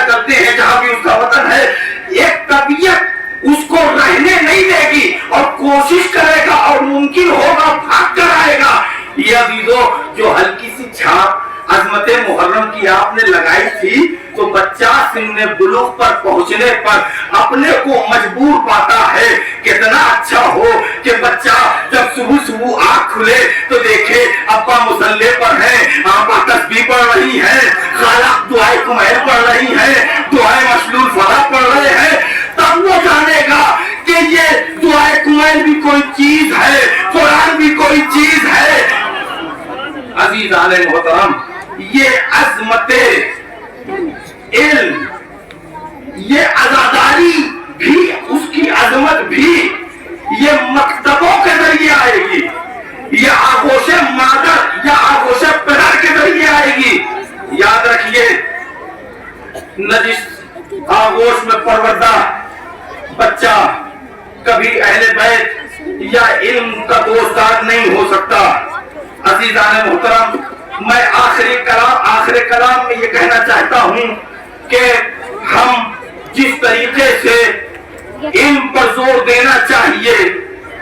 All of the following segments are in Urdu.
کرتے ہیں جہاں بھی اس کا وطن ہے، ایک طبیعت اس کو رہنے نہیں دے گی اور کوشش کرے گا اور ممکن ہوگا بھاگ کر آئے گا۔ یہ عزیزو جو ہلکی سی چھاپ عظمت محرم کی آپ نے لگائی تھی تو بچہ سن بلوغ پر پہنچنے پر اپنے کو مجبور پاتا ہے۔ کتنا اچھا ہو کہ بچہ جب صبح صبح آنکھ کھلے تو دیکھے ابا مصلی پر ہیں، آپا تسبیح پڑھ رہی ہیں، خالہ دعائے کمیل پڑھ رہی ہیں، دعائے مشلول فلاح پڑھ رہے ہیں، تب وہ جانے گا کہ یہ دعائے کمیل بھی کوئی چیز ہے، قرآن بھی کوئی چیز ہے۔ عزیزان محترم، یہ عظمت علم، یہ عزاداری بھی، اس کی عظمت بھی یہ مکتبوں کے ذریعے آئے گی، یہ آغوش مادر یا آغوش پدر کے ذریعے آئے گی۔ یاد رکھیے، نہ جس آغوش میں پروردہ بچہ کبھی اہل بیت یا علم کا دوستدار نہیں ہو سکتا۔ عزیزان محترم، میں آخر کلام میں یہ کہنا چاہتا ہوں کہ ہم جس طریقے سے علم پر زور دینا چاہیے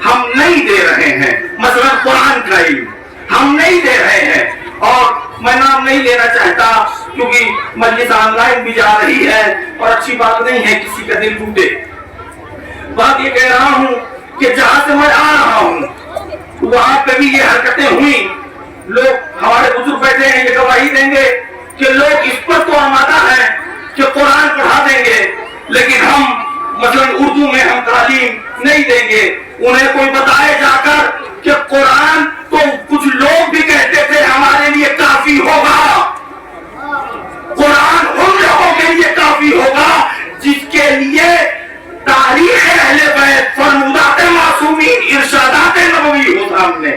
ہم نہیں دے رہے ہیں، مثلا قرآن کا علم ہم نہیں دے رہے ہیں، اور میں نام نہیں لینا چاہتا کیونکہ مجلس آن لائن بھی جا رہی ہے اور اچھی بات نہیں ہے کسی کا دل ٹوٹے۔ بات یہ کہہ رہا ہوں کہ جہاں سے میں آ رہا ہوں وہاں پہ بھی یہ حرکتیں ہوئی، لوگ ہمارے بزرگ بیٹھے ہیں یہ گواہی دیں گے کہ لوگ اس پر تو آمادہ ہیں کہ قرآن پڑھا دیں گے، لیکن ہم مثلا اردو میں ہم تعلیم نہیں دیں گے۔ انہیں کوئی بتائے جا کر کہ قرآن تو کچھ لوگ بھی کہتے تھے ہمارے لیے کافی ہوگا، قرآن ان لوگوں کے لیے کافی ہوگا جس کے لیے تاریخ اہل بیت، فرمودات معصومین، ارشادات نبوی ہو سامنے۔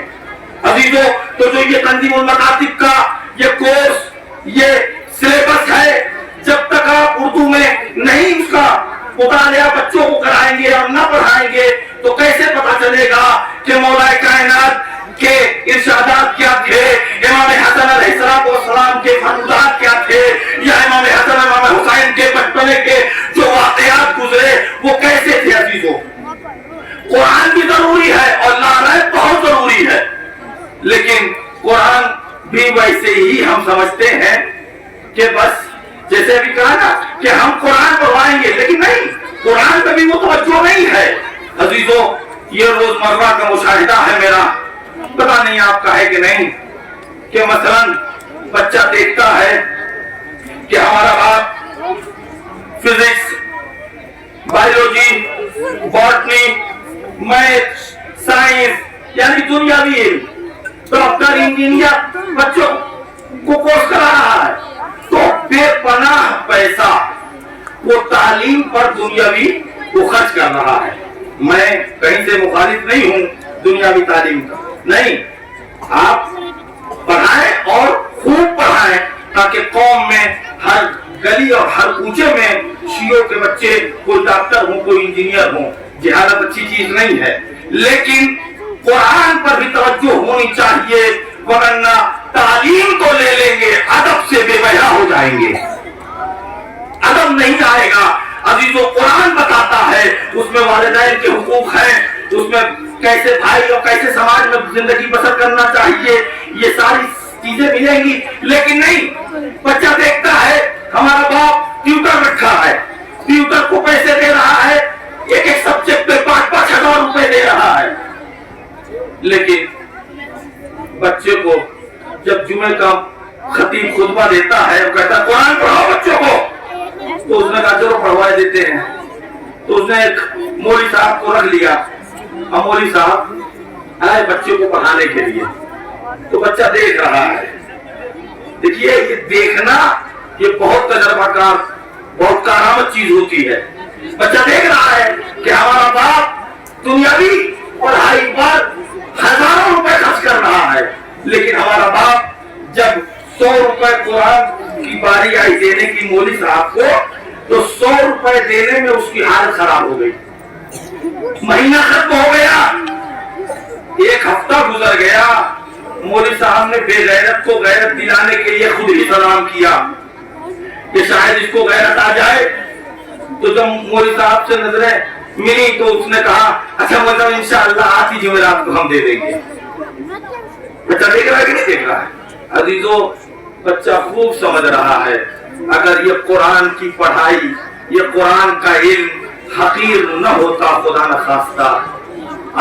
عزیزو، تو جو یہ تنظیم المکاتب کا یہ کورس، یہ سلیبس ہے، جب تک آپ اردو میں نہیں اس کا مطالعہ بچوں کو کرائیں گے اور نہ پڑھائیں گے تو کیسے پتا چلے گا کہ مولا کائنات کے ارشادات کیا تھے، امام حسن علیہ السلام کے فرمودات کیا تھے، یا امام حسن امام حسین کے بچپنے کے جو واقعات گزرے وہ کیسے تھے۔ عزیزو، قرآن بھی ضروری ہے اور لا رہے بہت ضروری ہے، لیکن قرآن بھی ویسے ہی ہم سمجھتے ہیں کہ بس جیسے ابھی کہا نا کہ ہم قرآن پڑھوائیں گے، لیکن نہیں، قرآن پہ بھی وہ توجہ نہیں ہے۔ عزیزو، یہ روزمرہ کا مشاہدہ ہے میرا، پتہ نہیں آپ کا ہے کہ نہیں، کہ مثلا بچہ دیکھتا ہے کہ ہمارا باپ physics, biology, botany, math, science یعنی دنیاوی علم، ڈاکٹر، انجینئر بچوں کو کورس کرا رہا ہے، تو بے پناہ پیسہ وہ تعلیم پر دنیاوی وہ خرچ کر رہا ہے۔ میں کہیں سے مخالف نہیں ہوں دنیاوی تعلیم کا، نہیں، آپ پڑھائیں اور خوب پڑھائیں تاکہ قوم میں ہر گلی اور ہر کوچے میں شیعوں کے بچے کوئی ڈاکٹر ہوں، کوئی انجینئر ہوں۔ جہالت اچھی چیز نہیں ہے، لیکن قرآن پر بھی توجہ ہونی چاہیے، ورنہ تعلیم تو لے لیں گے، ادب سے بے بہا ہو جائیں گے، ادب نہیں آئے گا۔ عزیزو، قرآن بتاتا ہے اس میں والدین کے حقوق ہیں، اس میں کیسے بھائی اور کیسے سماج میں زندگی بسر کرنا چاہیے، یہ ساری چیزیں ملیں گی، لیکن نہیں، بچہ دیکھتا ہے ہمارا باپ ٹیوٹر رکھا ہے، ٹیوٹر کو پیسے دے رہا ہے، ایک ایک سبجیکٹ پہ 5-5 ہزار روپے دے رہا ہے، لیکن بچے کو جب جمعے کا خطیب خطبہ دیتا ہے وہ کہتا ہے قرآن پڑھاؤ بچوں کو، تو اس نے کہا چلو پڑھوائے دیتے ہیں۔ تو اس نے ایک مولوی صاحب کو رکھ لیا، اب مولوی صاحب آئے بچے کو پڑھانے کے لیے، تو بچہ دیکھ رہا ہے۔ دیکھیے، یہ دیکھنا یہ بہت تجربہ کار، بہت کارآمد چیز ہوتی ہے۔ بچہ دیکھ رہا ہے کہ ہمارا باپ دنیاوی پڑھائی پر ہزاروں روپے خرچ کر رہا ہے، لیکن ہمارا باپ جب 100 روپے قرآن کی باری آئی دینے کی مولوی صاحب کو، تو 100 روپے دینے میں اس کی حالت خراب ہو گئی، مہینہ ختم ہو گیا، ایک ہفتہ گزر گیا، مولوی صاحب نے بے غیرت کو غیرت دلانے کے لیے خود ہی سلام کیا کہ شاید اس کو غیرت آ جائے. تو جب مولوی صاحب سے نظریں ملی تو اس نے کہا اچھا مطلب انشاءاللہ آتی جمعرات کو ہم دے دیں گے. بچہ دیکھ رہا ہے کہ نہیں دیکھ رہا ہے؟ عزیزو بچہ خوب سمجھ رہا ہے اگر یہ قرآن کی پڑھائی یہ قرآن کا علم حقیر نہ ہوتا خدا نہ خواستہ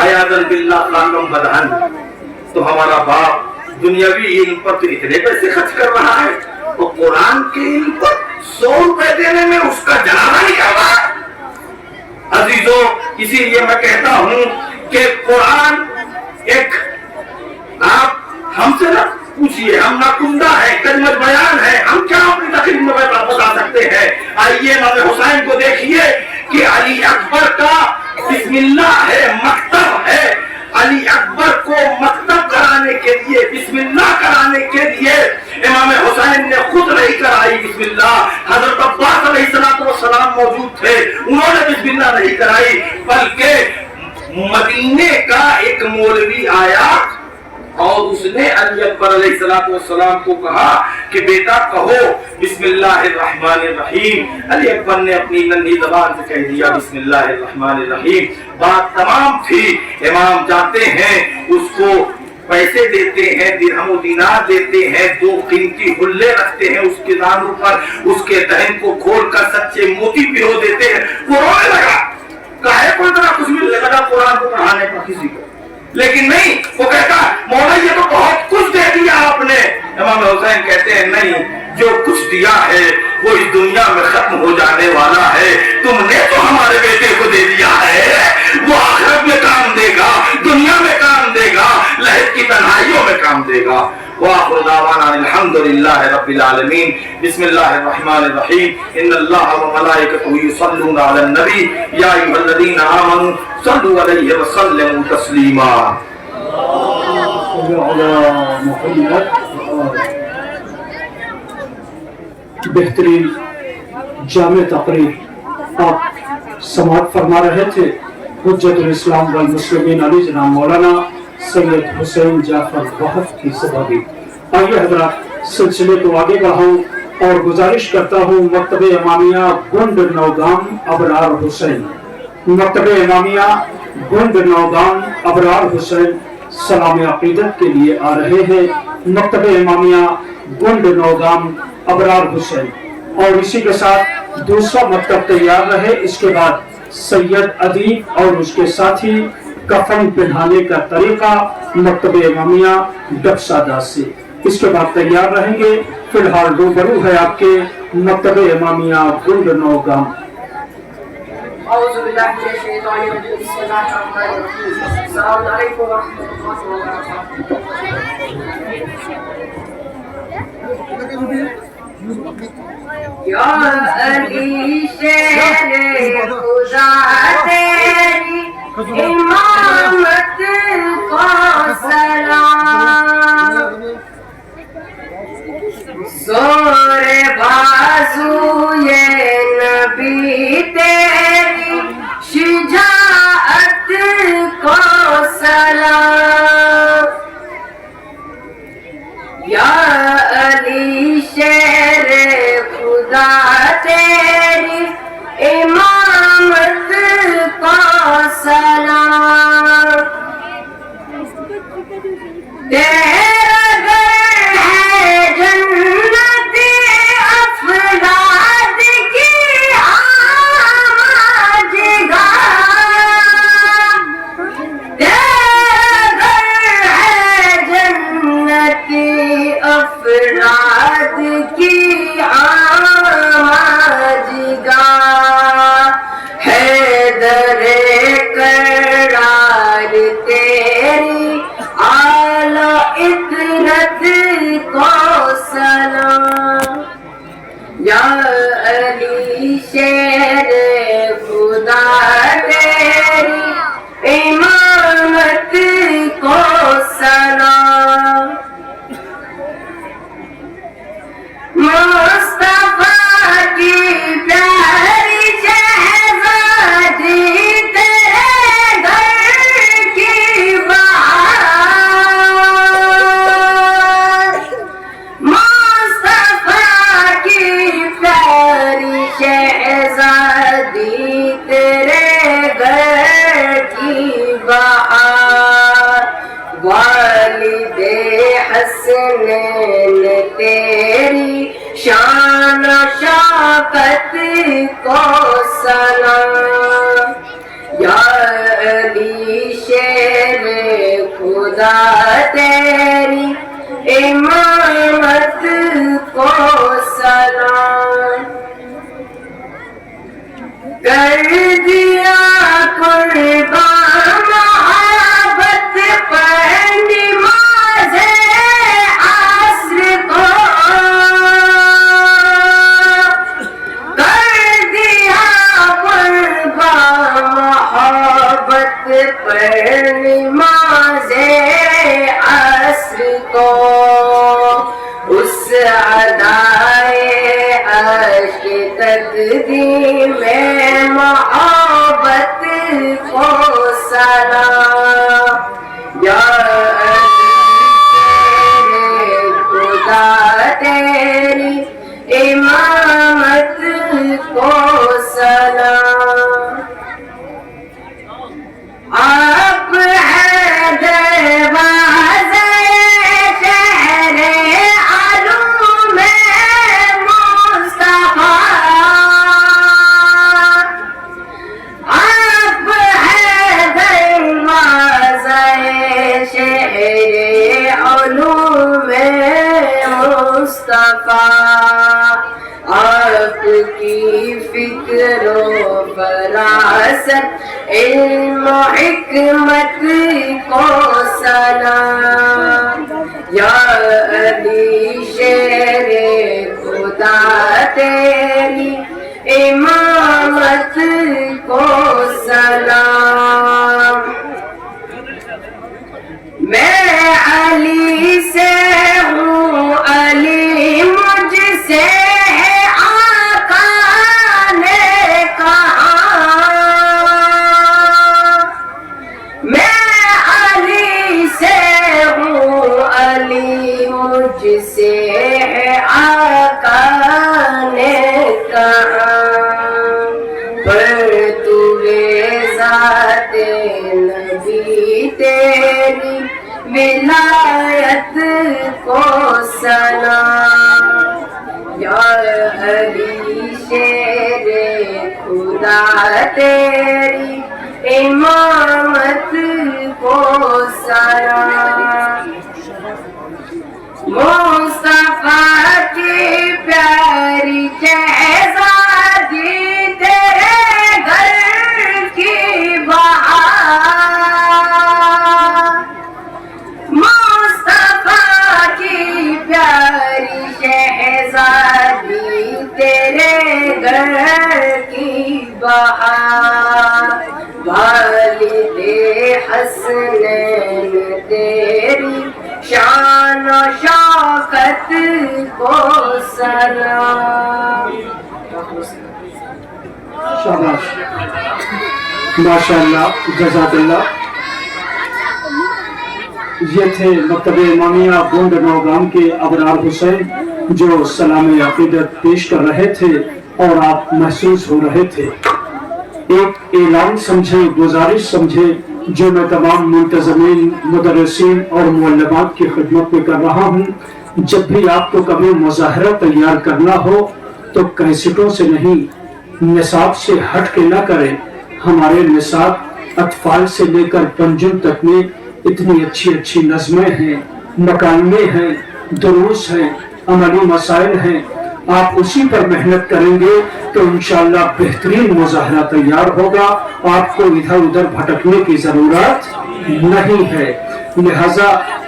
عیاذاً باللہ خاکم بدہن تو ہمارا باپ دنیاوی علم پر تو اتنے پیسے خرچ کر رہا ہے تو قرآن کے علم پر 100 روپے دینے میں اس کا جنازہ نہیں کرتا. عزیزو اسی لیے میں کہتا ہوں کہ قرآن ایک آپ ہم سے نہ پوچھئے ہم ناکندہ ہے کلمت بیان ہے ہم کیا اپنی تقریر میں بتا سکتے ہیں. آئیے امام حسین کو دیکھیے کہ علی اکبر کا بسم اللہ ہے مکتب ہے. علی اکبر کو مکتب کرانے کے لیے بسم اللہ کرانے کے لیے امام حسین نے خود نہیں کرائی بسم اللہ. حضرت عباس علیہ السلام موجود تھے انہوں نے بسم اللہ نہیں کرائی بلکہ مدینے کا ایک مولوی آیا اور اس نے علی اکبر علیہ السلام کو کہا کہ بیٹا کہو بسم اللہ الرحمن الرحیم. علی اکبر نے اپنی ننھی زبان سے کہہ دیا بسم اللہ الرحمن الرحیم. بات تمام تھی. امام جاتے ہیں اس کو پیسے دیتے ہیں درہم و دینار دیتے ہیں 2 قیمتی حلے رکھتے ہیں اس کے دانوں پر اس کے دہن کو کھول کر سچے موتی پرو دیتے ہیں. وہ رونے لگا کہے کوئی طرح کچھ ملنے لگا قرآن کو پڑھانے کا کسی کو لیکن نہیں وہ کہتا مولا یہ تو بہت کچھ دے دیا آپ نے. امام حسین کہتے ہیں نہیں جو کچھ دیا ہے وہ اس دنیا میں ختم ہو جانے والا ہے. تم نے تو ہمارے بیٹے کو دے دیا ہے وہ آخرت میں کام دے گا دنیا میں کام دے گا لہر کی تنہائیوں میں کام دے گا. وآخر دعوانا الحمدللہ رب العالمین. بسم اللہ الرحمن الرحیم. ان اللہ وملائکتہ یصلون علی النبی یا ایھا الذین آمنوا صلوا علیہ وسلموا تسلیما. بہترین جامع تقریر آپ سماعت فرما رہے تھے حجت الاسلام والمسلمین علی جناب مولانا سید حسین جعفر وہف کی سبابی. آئیے حضرات سلسلے کو آگے بڑھاؤں اور گزارش کرتا ہوں مکتب امامیہ گنڈ نوگام ابرار حسین. مکتب امامیہ گنڈ نوگام ابرار حسین سلام عقیدت کے لیے آ رہے ہیں. مکتب امامیہ گنڈ نوگام ابرار حسین اور اسی کے ساتھ دوسرا مکتب تیار رہے. اس کے بعد سید ادیب اور اس کے ساتھی کفن پہنانے کا طریقہ مکتب امامیہ ڈبسادہ سے. اس کے بعد تیار رہیں گے. فی الحال روبرو ہے آپ کے مکتب امامیہ گنڈ نوگام. اعوذ باللہ من الشیطان الرجیم. بسم اللہ الرحمن الرحیم. السلام علیکم ورحمۃ اللہ وبرکاتہ. یا علی شیر خدا تیری امامت کو سلام. زور بازو یہ نبی تیری شجاعت کو سلام. یا علی شیر خدا تیری امامت کو سلام. تیرا گھر ہے جنت افراد کی آج گاہ. تیرا گھر ہے جنت افراد کی آج گاہ. حیدر کرار تیری اعلی اطرت کو سلام. یا علی شیر خدا تیری امامت کو سلام. مصطفیٰ کی پیاری شہزادی تیرے گھر کی بہار. مصطفیٰ کی پیاری شادی تیرے گھر کی بہار، والد حسنین تیری شان و شوکت کو سلام، یا علی شیر خدا تیری امامت کو سلام، کر دیا قربان محبت پر نماز عصر کو، کر دیا قربان محبت پر نماز عصر کو، اس ادائے عشق تقدیم محبت کو سلام، یا علی خدا تیری امامت کو سلام، آپ ہے دروازہ شہر علوم مصطفیٰ، آپ ہے دروازہ شہر علوم مصطفیٰ، آپ کی فکر و فراست علم و حکمت کو سلام، یا علی شیر خدا تیری امامت کو سلام، میں علی سے ہوں علی مجھ سے ہے آقا نے کہا، میں علی سے ہوں علی مجھ سے ہے آقا نے کہا، پر توے ذات نبی تیری ولایت کو سلام، یا علی شیر خدا تیری امامت کو سلام، مصطفیٰ کی پیاری شہزادی تیرے گھر کی بہار، مصطفیٰ کی پیاری شہزادی تیرے گھر کی بہار، والد حسنین تیری شان و شوکت کو سلام، شاباش، ماشاءاللہ، جزاک اللہ۔ یہ تھے مکتب امامیہ گونڈ نوگام کے ابرار حسین جو سلام عقیدت پیش کر رہے تھے اور آپ محسوس ہو رہے تھے۔ ایک اعلان سمجھے، گزارش سمجھے جو میں تمام منتظمین، مدرسین اور معلمات کی خدمت میں کر رہا ہوں، جب بھی آپ کو کبھی مظاہرہ تیار کرنا ہو تو کیسٹوں سے نہیں، نصاب سے ہٹ کے نہ کریں۔ ہمارے نصاب اطفال سے لے کر پنجم تک میں اتنی اچھی اچھی نظمیں ہیں، مکالمے ہیں، دروس ہیں، عملی مسائل ہیں۔ آپ اسی پر محنت کریں گے تو انشاءاللہ بہترین مظاہرہ تیار ہوگا، آپ کو ادھر ادھر بھٹکنے کی ضرورت نہیں ہے۔ لہذا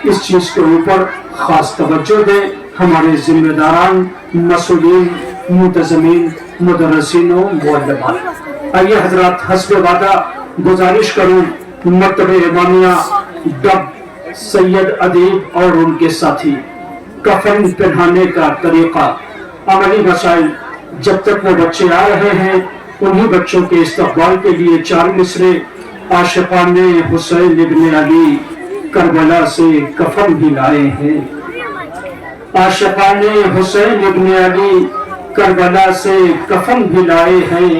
اس چیز کے اوپر خاص توجہ دیں۔ ہمارے ذمہ داران، مسئولین، منتظمین، مدرسین و معلمات۔ آئیے حضرات، حسب وعدہ گزارش کروں مکتب امامیہ ڈب سید ادیب اور ان کے ساتھی، کفن پہنانے کا طریقہ، عملی مسائل۔ جب تک وہ بچے آ رہے ہیں انہی بچوں کے استقبال کے لیے 4 مصرے۔ عاشقان حسین ابن علی کربلا سے کفن بھی لائے ہیں، عاشقان حسین ابن علی کربلا سے کفن بھی لائے ہیں،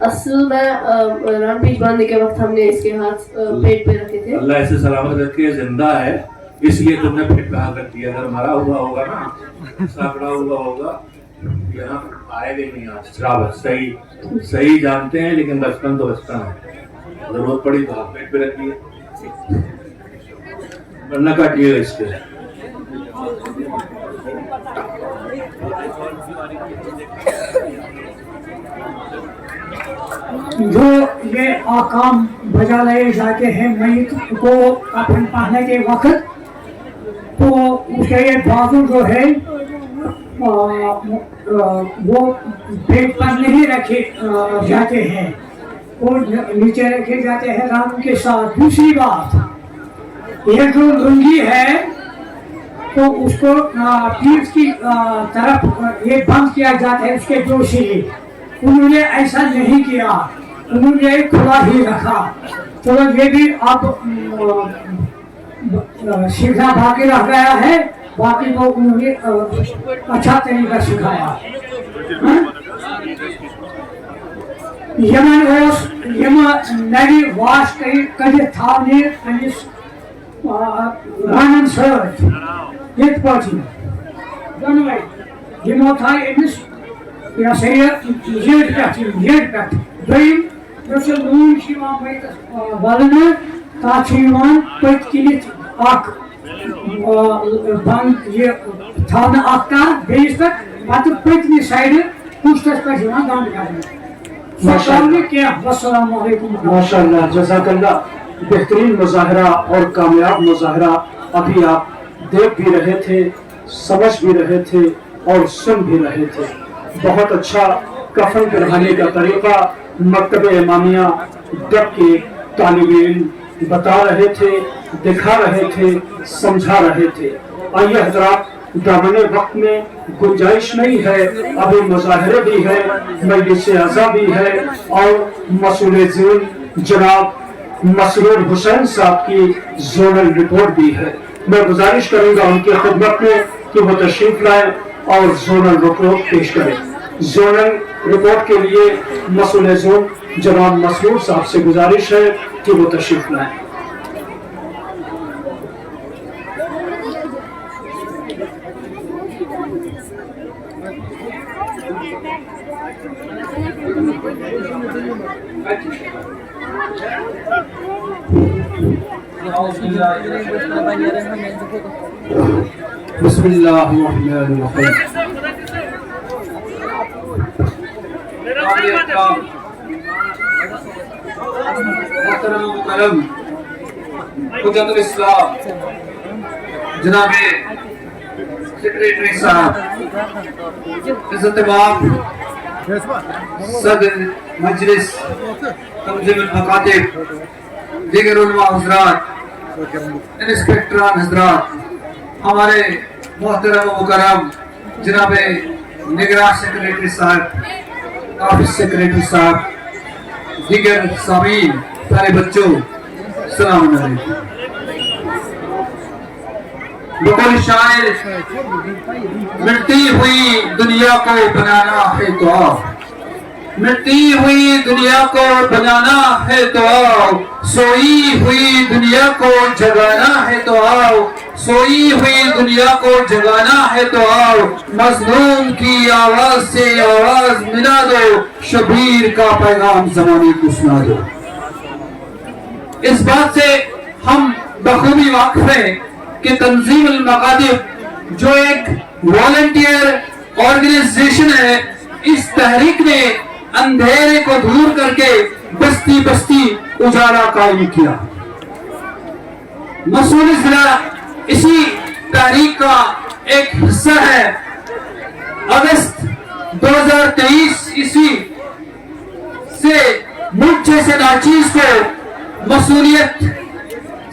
اصل میں رن پیچ باندھنے کے وقت ہم نے اس کے ہاتھ پیٹ پہ رکھے تھے. اللہ ایسے سلامت رکھے، زندہ ہے اس لیے تم نے پیٹ پہ ہاتھ رکھ دیا. اگر مرا ہوا ہوگا نا، ساکڑا ہوا ہوگا، یہاں آئے گا نہیں. آج شراب صحیح جانتے ہیں، لیکن بچپن تو بچپن ہے. ضرورت پڑی تو ہاتھ پیٹ پہ رکھ دیے، ورنہ کاٹیے گا اس کے. جو یہ آکام بجا لائے جاتے ہیں میت کو کفن پہننے کے وقت، تو اس کے یہ بازو جو ہے وہ پیٹ پر نہیں رکھے جاتے ہیں، وہ نیچے رکھے جاتے ہیں رام کے ساتھ. دوسری بات، یہ جو لنگی ہے تو اس کو پیٹھ کی طرف یہ بند کیا جاتا ہے اس کے جو سے. انہوں نے ایسا نہیں کیا، انہوں نے کھلا ہی رکھا. چلو یہ بھی اب سیکھنا باقی رہ گیا ہے، باقی تو انہوں نے اچھا طریقہ سکھایا. نئی واش کڑت تھاونے پنس رانن سۭتۍ یِتھ پٲٹھۍ دۄنوَے یِمو تھایہِ أمِس یہ سا یہ یڈ پہ دویم یس لون میتس ولنہ تک پت کنت بند یہ تھونا اخ تار بیس پہ پتہ پتمہ سائڈ پشتس پہ گند کرنے. السلام علیکم. ماشاء اللہ، جزاک اللہ. بہترین مظاہرہ اور کامیاب مظاہرہ ابھی آپ دیکھ بھی رہے تھے، سمجھ بھی رہے تھے اور سن بھی رہے تھے. بہت اچھا کفن پہنانے کا طریقہ مکتب امامیہ ڈب کے طالب علم بتا رہے تھے، دکھا رہے تھے، سمجھا رہے تھے. آئیے حضرات، دامن وقت میں گنجائش نہیں ہے، ابھی مظاہرے بھی ہے، مجلس اعضا بھی ہے اور مسئول ذہن جناب مسرور حسین صاحب کی زونل رپورٹ بھی ہے. میں گزارش کروں گا ان کی خدمت میں کہ وہ تشریف لائیں اور زونل رپورٹ پیش کریں. زونل رپورٹ کے لیے مسئول زون جناب مسرور صاحب سے گزارش ہے کہ وہ تشریف لائیں. بسم اللہ الرحمن الرحیم. محترم مکرم حجت الاسلام جناب سیکریٹری صاحب، عزت مآب صدر مجلس تنظیم المکاتب، دیگر علماء حضرات، انسپیکٹران حضرات، ہمارے محترم و مکرم جناب نگراں سیکریٹری صاحب، آفس سیکریٹری صاحب، دیگر سامعین، پیارے بچوں، السلام علیکم. بقول شاعر، مٹتی ہوئی دنیا کو بنانا ہے تو آؤ، مٹتی ہوئی دنیا کو بنانا ہے تو آؤ، سوئی ہوئی دنیا کو جگانا ہے تو آؤ، سوئی ہوئی دنیا کو جگانا ہے تو آؤ، مظلوم کی آواز سے آواز ملا دو، شبیر کا پیغام زمانے کو سنا دو. اس بات سے ہم بخوبی واقف ہیں کہ تنظیم المکاتب جو ایک والنٹیئر آرگنائزیشن ہے، اس تحریک نے اندھیرے کو دور کر کے بستی بستی اجالا قائم کیا. مسئول ضلع اسی تحریک کا ایک حصہ ہے. اگست 2023 عیسوی سے ملک جیسے ناچیز کو مسئولیت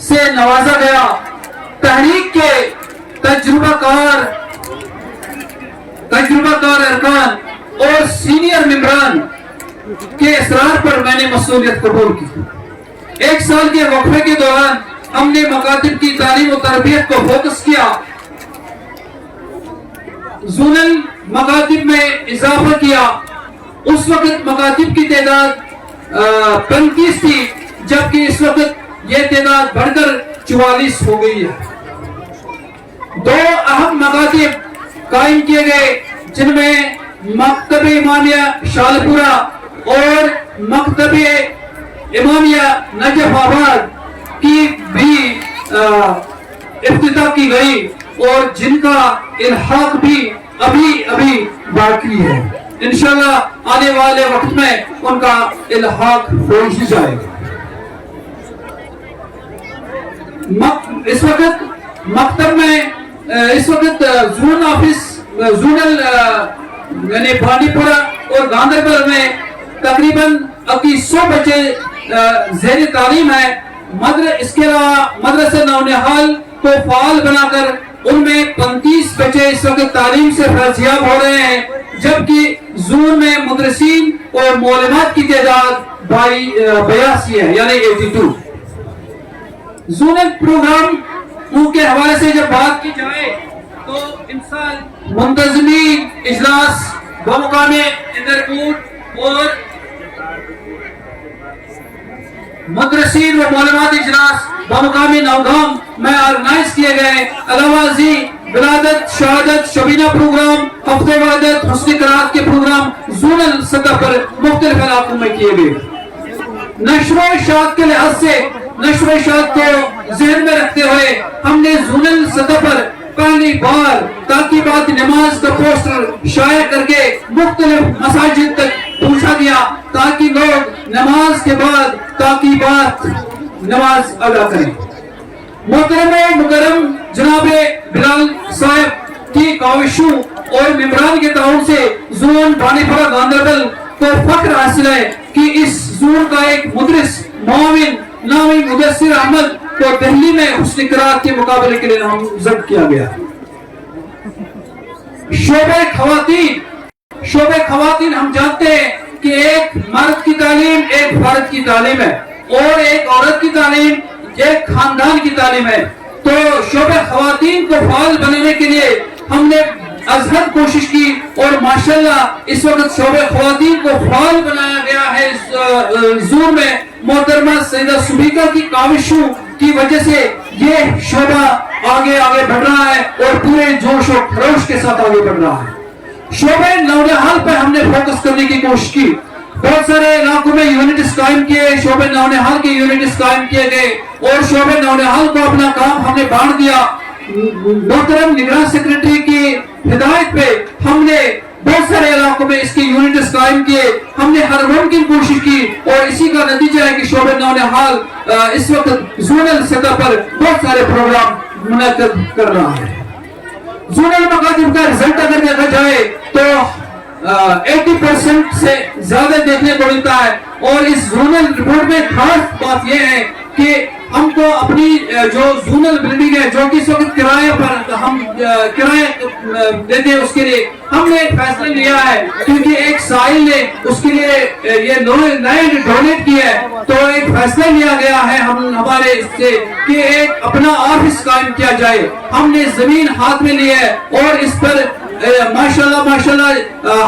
سے نوازا گیا. تحریک کے تجربہ کار ارکان اور سینئر ممبران کے اصرار پر میں نے مسئولیت قبول کی. 1 سال کے وقفے کے دوران ہم نے مکاتب کی تعلیم و تربیت کو فوکس کیا، زونل مکاتب میں اضافہ کیا، اس وقت مکاتب کی تعداد 35 تھی، جبکہ اس وقت یہ تعداد بڑھ کر 44 ہو گئی ہے۔ 2 اہم مکاتب قائم کیے گئے، جن میں مکتب امامیہ شالپورہ اور مکتب امامیہ نجف آباد کی بھی افتتاح کی گئی، اور جن کا الحاق بھی ابھی باقی ہے۔ انشاءاللہ آنے والے وقت میں ان کا الحاق ہو ہی جائے گا۔ اس وقت مکتب میں زون آفس زونل یعنی بانڈی پورہ اور گاندربل میں تقریباً 2100 بچے زیر تعلیم ہے۔ اس کے علاوہ مدرسہ نونہال کو فعال بنا کر ان میں 35 بچے اس وقت تعلیم سے فیضیاب ہو رہے ہیں، جبکہ زون میں مدرسین اور معلمات کی تعداد 82 ہے، یعنی 82۔ زونل پروگرام کے حوالے سے جب بات کی جائے تو انسان منتظمی اجلاس بمقام اندرکوٹ اور مدرسین و معلومات اجلاس بمقام نوگام میں آرگنائز کیے گئے۔ علاوہ ازیں ولادت، شہادت، شبینہ پروگرام، ہفتہ ولادت، حسن قرات کے پروگرام زونل سطح پر مختلف علاقوں میں کیے گئے۔ نشر و اشاعت کے لحاظ سے نشر و اشاعت کو ذہن میں رکھتے ہوئے ہم نے زونل سطح پر پہلی بار تاکیبات نماز کا پوسٹر شائع کر کے مختلف مساجد تک پہنچا دیا، تاکہ لوگ نماز کے بعد تاکیبات نماز ادا کریں۔ محترم مکرم جناب بلال صاحب کی کاوشوں اور ممبران کے تعاون سے زون بانڈی پورہ گاندربل کو فخر حاصل ہے کہ اس زون کا ایک مدرس معاون نامی مدثر احمد کو دہلی میں حسن قرات کے مقابلے کے لیے نامزد کیا گیا۔ شعبہ خواتین ہم جانتے ہیں کہ ایک مرد کی تعلیم ایک فرد کی تعلیم ہے، اور ایک عورت کی تعلیم ایک خاندان کی تعلیم ہے۔ تو شعبہ خواتین کو فعال بنانے کے لیے ہم نے ازحد کوشش کی، اور ماشاءاللہ اس وقت شعبہ خواتین کو فعال بنایا گیا ہے زون میں۔ محترمہ سیدہ سبیکہ کی کاوشوں کی وجہ سے یہ شعبہ آگے بڑھ رہا ہے اور پورے جوش و خروش کے ساتھ آگے بڑھ رہا ہے۔ شعبہ نونہال پہ ہم نے فوکس کرنے کی کوشش کی، بہت سارے علاقوں میں یونٹس قائم کیے، شعبہ نونہال کے یونٹس قائم کیے گئے، اور شعبہ نونہال کو اپنا کام ہم نے بانٹ دیا۔ محترم نگراں سیکرٹری کی ہدایت پہ ہم نے بہت سارے علاقوں میں اس کے یونٹس قائم کیے، ہم نے ہر ممکن کوشش کی، اور اسی کا نتیجہ ہے کہ شعبہ نونہال اس وقت زونل سطح پر بہت سارے پروگرام منعقد کر رہا ہے۔ زونل مکاتب کا رزلٹ اگر دیکھا جائے تو 80% سے زیادہ دیکھنے کو ملتا ہے، اور اس زونل رپورٹ میں خاص بات یہ ہے کہ ہم کو اپنی جو زونل بلڈنگ ہے جو کہ اس وقت کرایہ پر ہم کرایہ دیتے ہیں، اس کے لیے ہم نے ایک فیصلہ لیا ہے، کیونکہ ایک سائل نے اس کے لیے یہ لینڈ ڈونیٹ کی ہے، تو ایک فیصلہ لیا گیا ہے ہمارے اس سے کہ ایک اپنا آفس قائم کیا جائے۔ ہم نے زمین ہاتھ میں لی ہے، اور اس پر ماشاءاللہ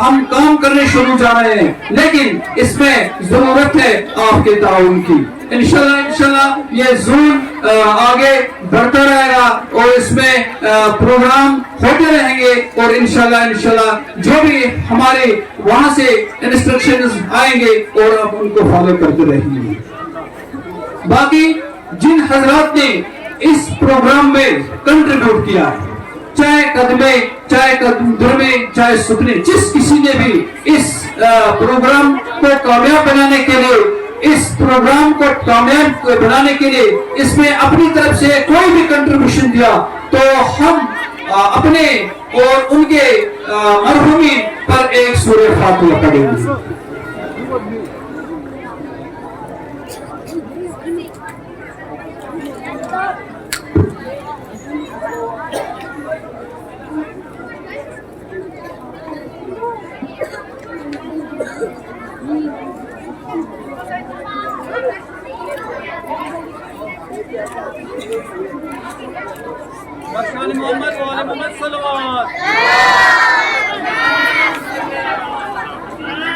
ہم کام کرنے شروع جا رہے ہیں، لیکن اس میں ضرورت ہے آپ کے تعاون کی۔ انشاءاللہ یہ زون آگے بڑھتا رہے گا، اور اس میں پروگرام ہوتے رہیں گے، اور انشاءاللہ جو بھی ہمارے وہاں سے انسٹرکشنز آئیں گے اور اب ان کو فالو کرتے رہیں گے۔ باقی جن حضرات نے اس پروگرام میں کنٹریبیوٹ کیا، چاہے قدمے، چاہے درمے، چاہے سکنے، جس کسی نے بھی اس پروگرام کو کامیاب بنانے کے لیے، اس پروگرام کو کامیاب بنانے کے لیے اس میں اپنی طرف سے کوئی بھی کنٹریبیوشن دیا، تو ہم اپنے اور ان کے مرحومین پر ایک سورہ فاتحہ پڑھیں گے۔ محمد صلوات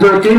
2-3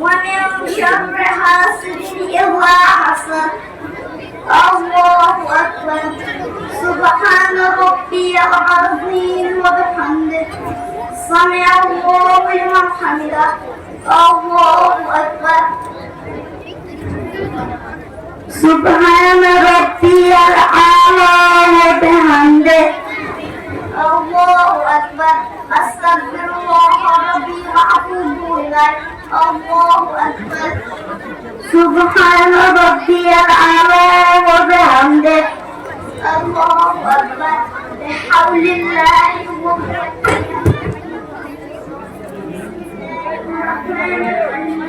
ومن شر حاسد إذا حسد الله أكبر سبحان ربي العظيم وبحمده سمع الله لمن حمده الله أكبر سبحان ربي الأعلى وبحمده الله أكبر أستغفر الله ربي وأتوب إليه الله أكبر سبحان ربي الأعلى وبحمده الله أكبر بحول الله وقوته الرحمن الرحيم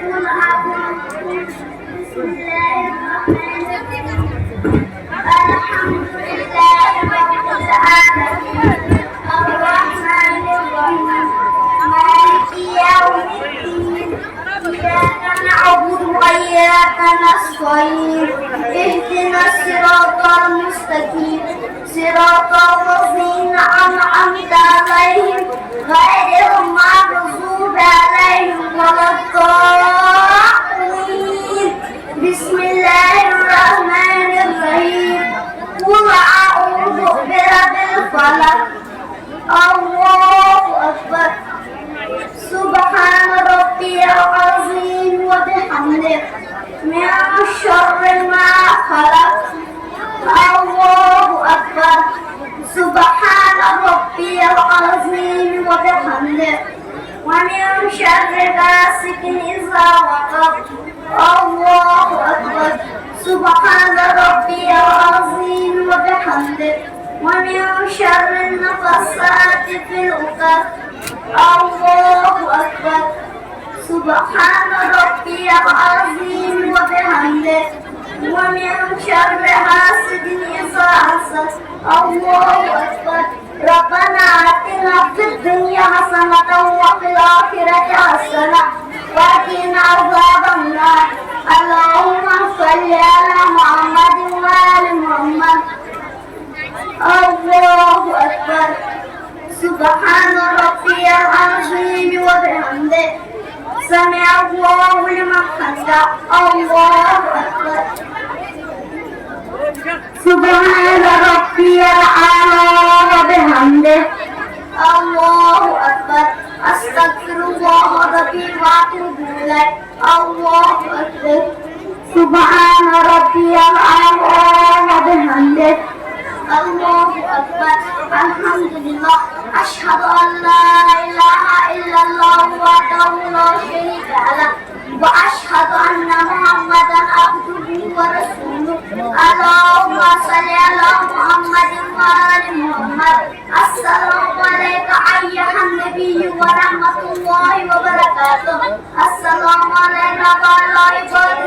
قل أعوذ بسم الله الرحمن الرحيم الحمد لله رب العالمين الرحمن الرحيم مالك يوم الدين إياك نعبد وإياك نستعين اهدنا الصراط المستقيم صراط الذين أنعمت عليهم غير المغضوب عليهم ولا الضالين بسم الله الرحمن الرحيم قل أعوذ برب الفلق الله أكبر سبحان ربي العظيم وبحمده من شر ما خلق الله أكبر سبحان ربي العظيم وبحمده ومن شر غاسق إذا وقب الله أكبر سبحان ربي العظيم وبحمده ومن شر النفاثات في العقد الله أكبر سبحان ربي العظيم وبحمده ومن شر حاسد إذا حسد الله أكبر ربنا آتنا في الدنيا حسنة وفي الآخرة حسنة وقنا عذاب النار اللهم صل على محمد وآل محمد الله أكبر سبحان ربي العظيم وبحمده سمع الله لمن حمده الله أكبر سبحان ربي الأعلى وبحمده الله أكبر أستغفر الله ربي وأتوب إليه الله أكبر سبحان ربي الأعلى وبحمده الله أكبر الحمد لله أشهد أن لا إله إلا الله وحده لا شريك له وأشهد أن محمدا عبده ورسوله اللهم صل على محمد وآل محمد السلام عليك أيها النبي ورحمة الله وبركاته السلام علينا وعلى عباد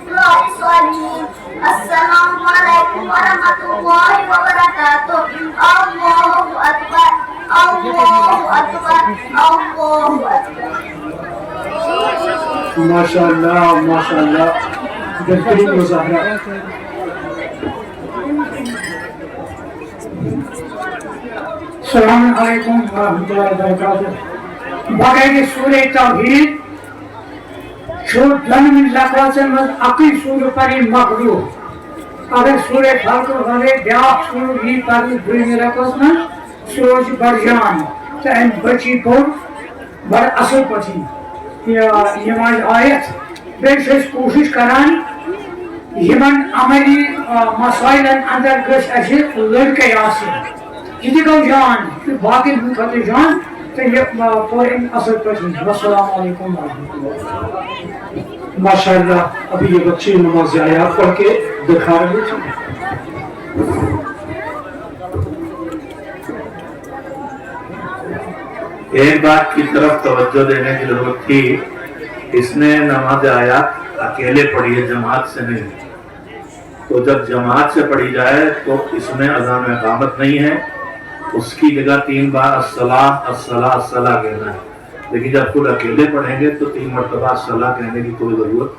الله الصالحين السلام عليكم ورحمة الله وبركاته الله أكبر الله أكبر الله أكبر ماشاءاللہ ماشاءاللہ بہترین مظاہرہ. السلام علیکم ورحمۃ اللہ وبرکاتہ. بغیر سورہ توحید چھو دن لفظن من اقی سور پری مقدور اگر سورہ خلق ہوئے بیاق سور ہی پری دوئی لفظ من سوچ برجان تہن بچی پور بڑ اصل پچی یمن آیت بیش کوشش کران یمن عملی مسائل اندر گش اچھے لڑکے آسن یہ گو جان باقی خط جان تو یہ پورے اصل پچی. السلام علیکم ورحمۃ اللہ. ماشاءاللہ ابھی یہ بچے نماز آیات پڑھ کے دکھا رہے تھے. ایک بات کی طرف توجہ دینے کی ضرورت تھی. اس نے نماز آیات اکیلے پڑھی ہے، جماعت سے نہیں. تو جب جماعت سے پڑھی جائے تو اس میں اذان و اقامت نہیں ہے، اس کی جگہ 3 بار الصلاۃ الصلاۃ الصلاۃ کہنا ہے. لیکن جب خود اکیلے پڑھیں گے تو 3 مرتبہ الصلاۃ کہنے کی کوئی ضرورت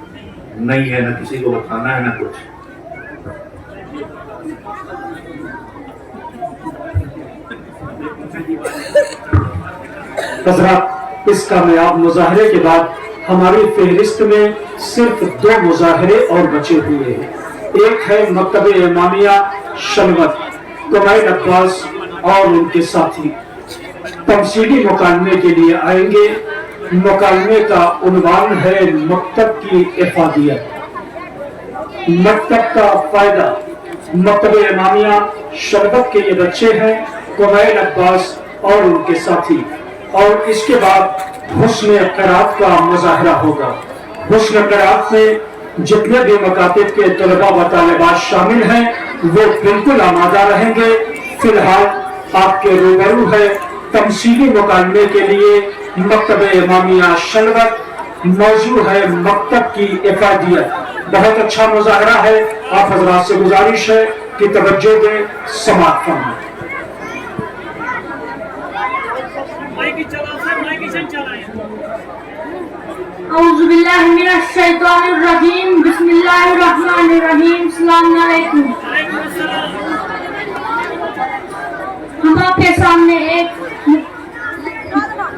نہیں ہے، نہ کسی کو بتانا ہے نہ کچھ. حضرات اس کامیاب مظاہرے کے بعد ہماری فہرست میں صرف 2 مظاہرے اور بچے ہوئے ہیں. ایک ہے مکتب امامیہ شلوت، قبائل عباس اور ان کے ساتھی تمثیلی مکالمے کے لیے آئیں گے. مکالمے کا عنوان ہے مکتب کی افادیت، مکتب کا فائدہ. مکتب امامیہ شلوت کے یہ بچے ہیں، قبائل عباس اور ان کے ساتھی. اور اس کے بعد حسن قرات کا مظاہرہ ہوگا. حسن قرات میں جتنے بھی مکاتب کے طلباء و طالبات شامل ہیں وہ بالکل آمادہ رہیں گے. فی الحال آپ کے روبرو ہے تمثیلی مکالمے کے لیے مکتب امامیہ شلوت. موضوع ہے مکتب کی افادیت. بہت اچھا مظاہرہ ہے. آپ حضرات سے گزارش ہے کہ توجہ دیں، سماعت فرمائیں. اعوذ باللہ من الشیطان الرجیم بسم اللہ الرحمن الرحیم. السلام علیکم. ہم آپ کے سامنے ایک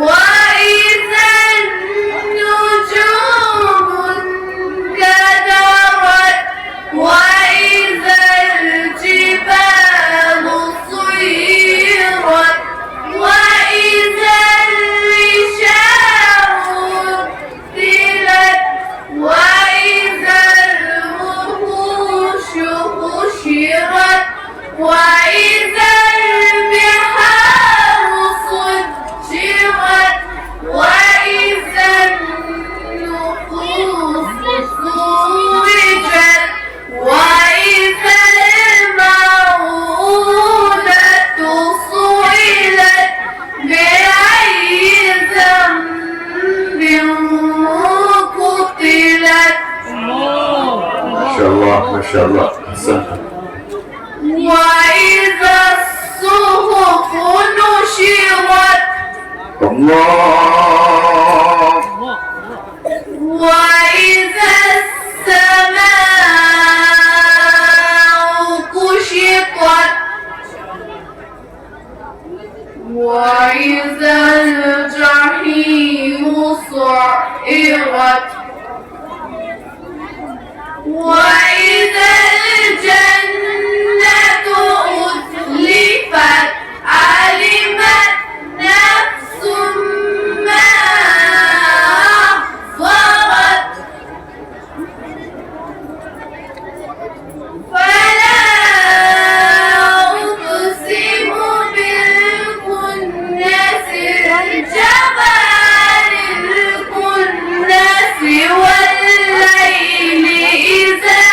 وإذا النجوم انكدرت وإذا الجبال سيرت وإذا العشار عطلت وإذا الوحوش حشرت وإذا البحار سجرت وإذا النفوس زوجت وإذا الموءودة سئلت بأي ذنب قتلت ما شاء الله ما شاء الله أحسنت. وإذا الصحف نشرت الله. وإذا السماء كشطت وإذا الجحيم سعرت وإذا الجنة أزلفت علمت نفس ما أحضرت فلا أقسم بالكنس الجبال الكنس والليل إذا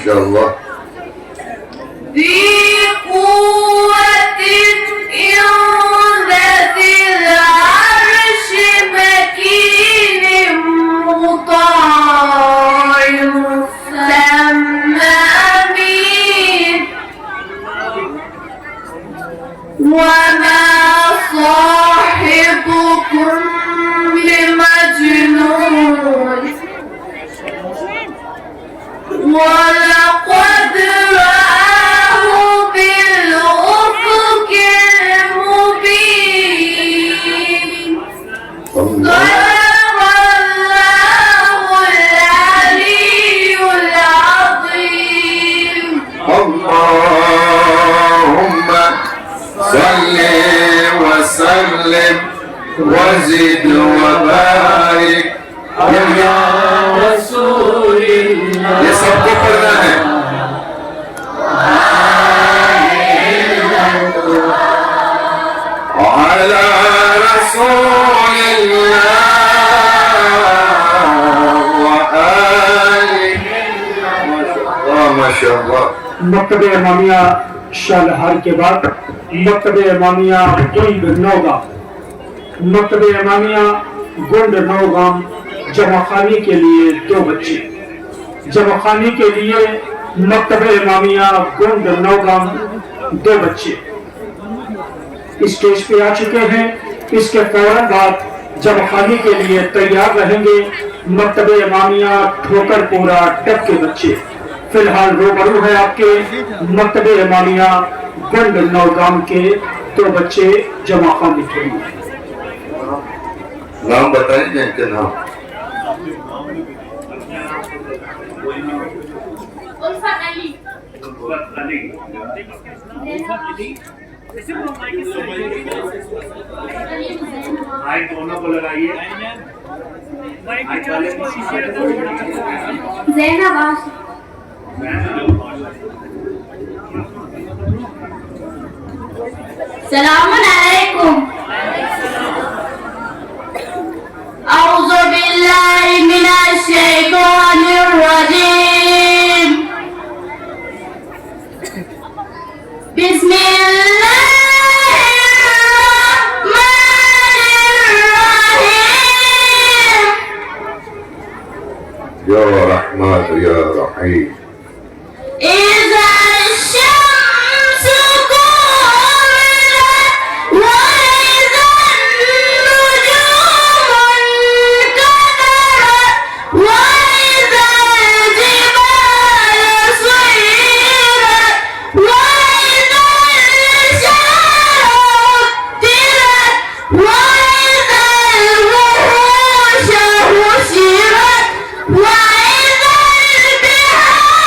ماشاءاللہ. ذي قوة عند ذي العرش مكين مطاع ثم أمين وما صاحبكم بمجنون ولقد رآه بالأفق المبين صدق الله العلي العظيم. اللهم صل وسلم وزد وبارك یا رسول اللہ. یہ سب کو پڑھنا ہے. علی رسول اللہ وآلہ. ماشاءاللہ. مکتب امامیہ شالہار کے بعد مکتب امامیہ گنڈ نوگام. مکتب امامیہ گنڈ نوگام جمع خانی کے لیے 2 بچے. جمع خانی کے لیے مکتب امامیہ گنڈ نوگام 2 بچے اسٹیج پہ آ چکے ہیں. اس کے فوراً بعد جمع خانی کے لیے تیار رہیں گے مکتب امامیہ ٹھوکر پورا ٹپ کے بچے. فی الحال روبرو ہے آپ کے مکتب امامیہ گنڈ نوگام کے 2 بچے جمع خانی کے لیے. نام بتائیں جن کے نام. الفت علی. مائک دونوں کو لگائیے. زینب آصف. السلام علیکم. اعوذ باللہ من الشیطان الرجیم. بسم اللہ یا رحمان یا رحیم. إذا الشمس كورت وإذا النجوم انكدرت وإذا الجبال سيرت وإذا العشار عطلت وإذا الوحوش حشرت وإذا البحار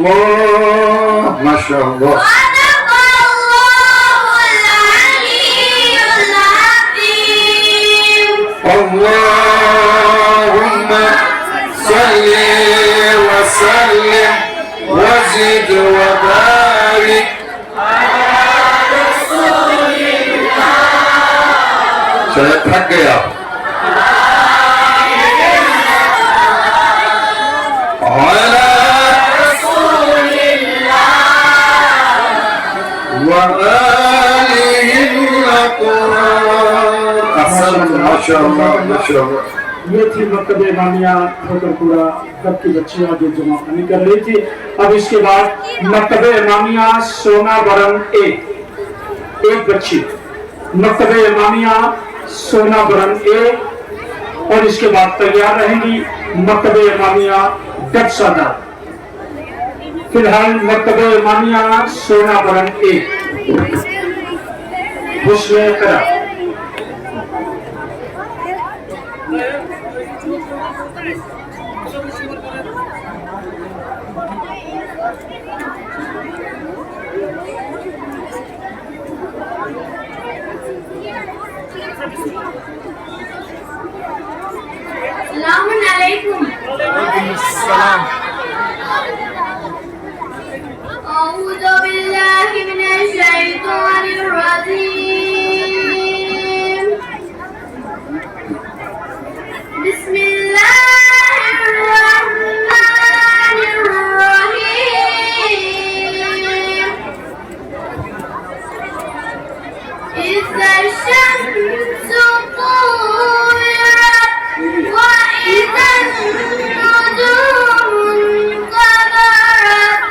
اللہ ماشاء اللہ صدق اللہ العلی العظیم اللهم صل وسلم وزد وبارك شاید تھک گیا یہ تھی مکتب امامیہ ٹھوکر پورا کب کی بچیاں جو جمع خانی کر رہی تھی. اب اس کے بعد مکتب امامیہ سونا برن ایک بچی مکتب امامیہ سونا برن ایک اور اس کے بعد تیار رہیں گی مکتب امامیہ ڈب سادہ. فی الحال مکتب امامیہ سونا برن ایک حسن قرآن. السلام علیکم. اعوذ باللہ من الشیطان الرجیم. بسم اللہ الرحمن الرحیم. اذا الشمس كورت وإذا النجوم انكدرت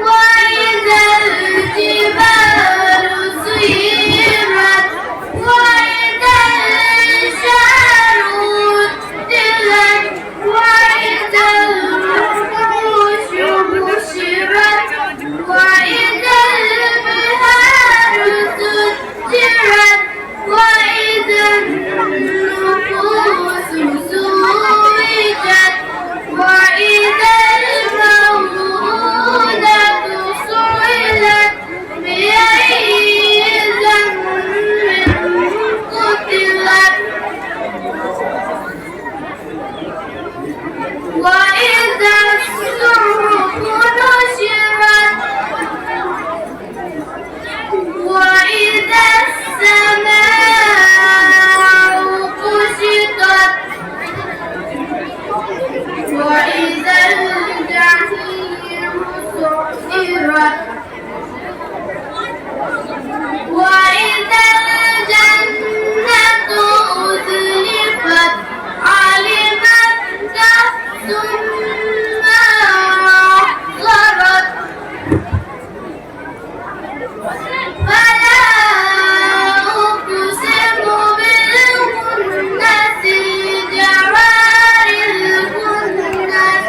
وإذا الجبال سيرت وإذا العشار عطلت وإذا الوحوش حشرت وإذا البحار سجرت وإذا النفوس زوجت وإذا الموءودة سئلت بأي ذنب قتلت وإذا الصحف نشرت وإذا السماء كشطت وإذا الجحيم سعرت وإذا الجنة أزلفت علمت نفس ما أحضرت فلا أقسم بالخنس الجوار الكنس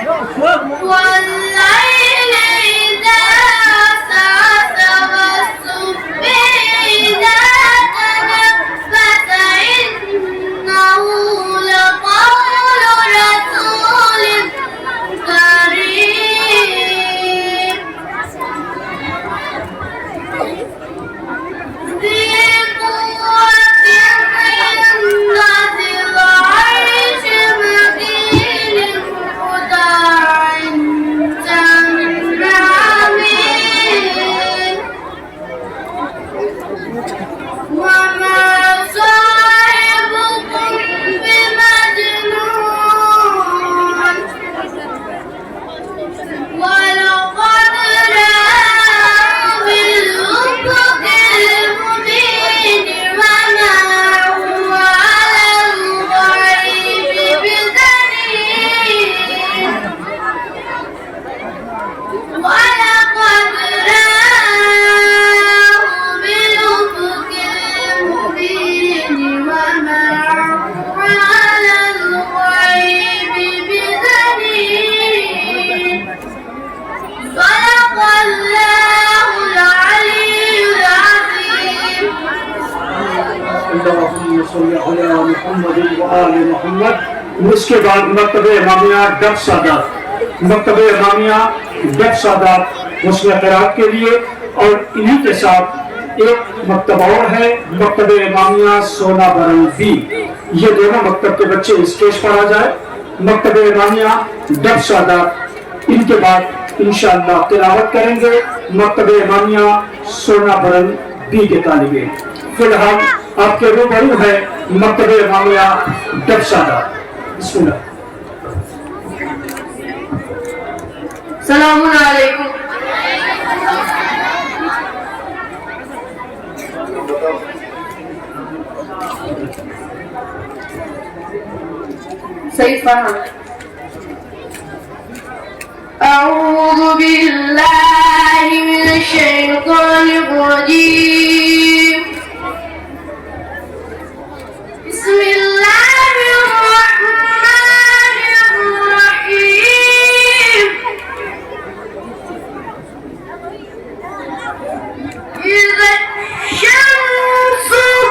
والليل إذا عسعس والصبح إذا تنفس إنه لقول رسول كريم ذي قوة عند ذي العرش مكين مطاع ثم أمين وما صاحبكم بمجنون ولقد رآه بالأفق المبين وما هو على الغيب بضنين ولقد رآه بالأفق المبين وما هو على الغيب بضنين. صدق الله العلي العظيم. اللهم صل علی محمد و آل محمد. اس کے بعد مکتب امامیہ ڈب سادہ مکتب امامیہ ڈف سادات حسن قرات کے لیے، اور انہی کے ساتھ ایک مکتب اور ہے، مکتب امامیہ سونا برن بی۔ یہ دونوں مکتب کے بچے اسٹیج پر آ جائے۔ مکتب امامیہ ڈف سادات ان کے بعد انشاءاللہ تلاوت کریں گے مکتب امامیہ سونا برن بی کے طالب علم۔ فی الحال آپ کے روبرو ہے مکتب امامیہ ڈف سادات۔ بسم اللہ۔ السلام علیکم۔ سعید فرحان۔ اعوذ باللہ من الشیطان الرجیم، بسم اللہ الرحمن الرحیم۔ اذا الشمس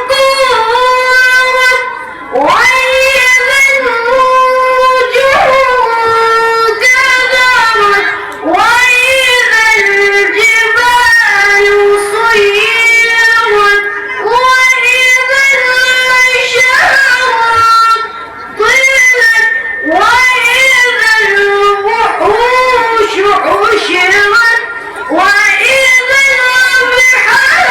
كورت واذا النجوم كدرت واذا الجبال سيرت واذا العشار طلت واذا الوحوش حشرت واذا البحار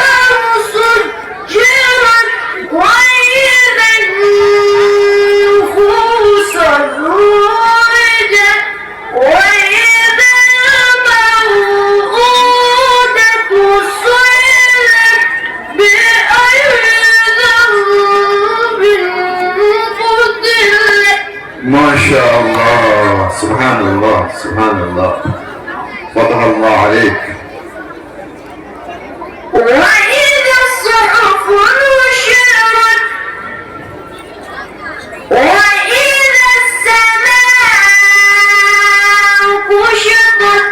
سجرت واذا النفوس زوجت واذا الموءودة سئلت بأي ذنب قتلت۔ ما شاء الله، سبحان الله سبحان الله، فتح الله عليك. وإذا الصحف نشرت وإذا السماء كشطت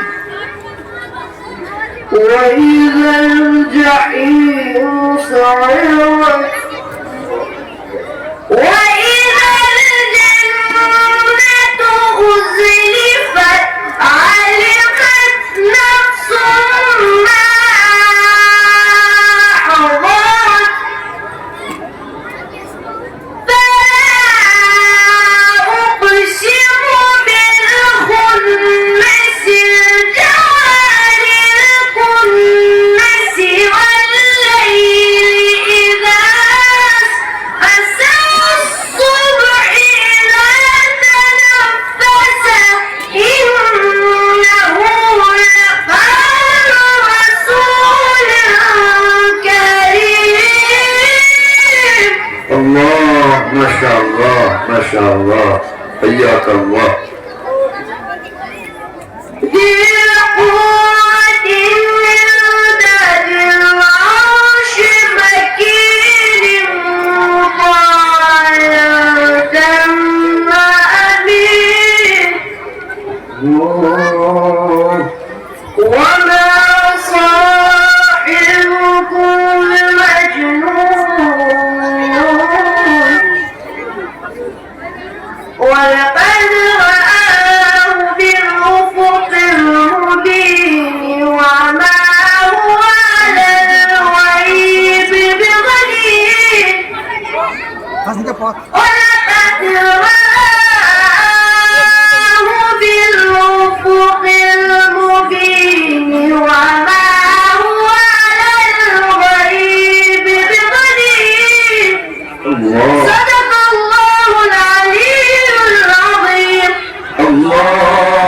وإذا الجحيم سعرت وإذا الجنة أزلفت علمت نفس ما حضرت فلا أقسم بالخنس الجوار الكنس والليل إذا عسعس والصبح إذا تنفس إنه لقول رسول كريم۔ الله، ما شاء الله ما شاء الله، حياك الله. ذي قوة عند ذي العرش مكين مطاع ثم أمين، وما صاحبكم بمجنون، ولقد رآه بالأفق المبين، وما هو على الغيب بضنين، ولقد رآه بالأفق المبين، وما هو على الغيب بضنين. الله، صدق الله العلي العظيم. اللهم